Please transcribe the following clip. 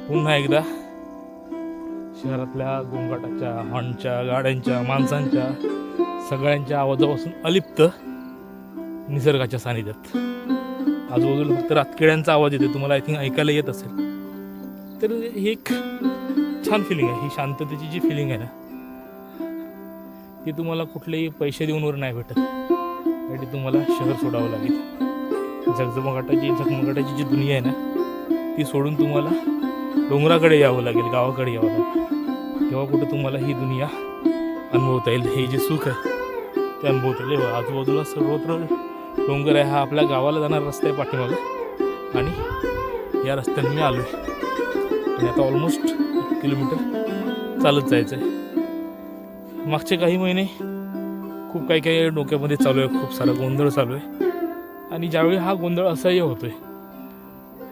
पुन्हा एकदा शहरातल्या गोंगाटाच्या, हॉर्नच्या, गाड्यांच्या, माणसांच्या सगळ्यांच्या आवाजापासून अलिप्त निसर्गाच्या सानिध्यात. आजूबाजूला फक्त रातकिड्यांचा आवाज येतो, तुम्हाला आय थिंक ऐकायला येत असेल. तर ही एक छान फिलिंग आहे. ही शांततेची जी फिलिंग आहे ना, ती तुम्हाला कुठलेही पैसे देऊन वर नाही भेटत. त्यासाठी तुम्हाला शहर सोडावं लागेल. झगमगाटाची जी दुनिया आहे ना, ती सोडून तुम्हाला डोंगराकडे यावं लागेल, गावाकडे यावं लागेल. तेव्हा कुठं तुम्हाला ही दुनिया अनुभवता येईल. हे जे सुख आहे ते अनुभवता येईल. आजूबाजूला सर्वत्र डोंगर आहे. हा आपल्या गावाला जाणारा रस्ता आहे पाठीमागं, आणि या रस्त्याने मी आलो आहे. आणि आता ऑलमोस्ट 1 किलोमीटर चालत जायचं आहे. मागचे काही महिने खूप काही डोक्यामध्ये चालू आहे, खूप सारा गोंधळ चालू आहे. आणि ज्यावेळी हा गोंधळ असह्य होतो आहे,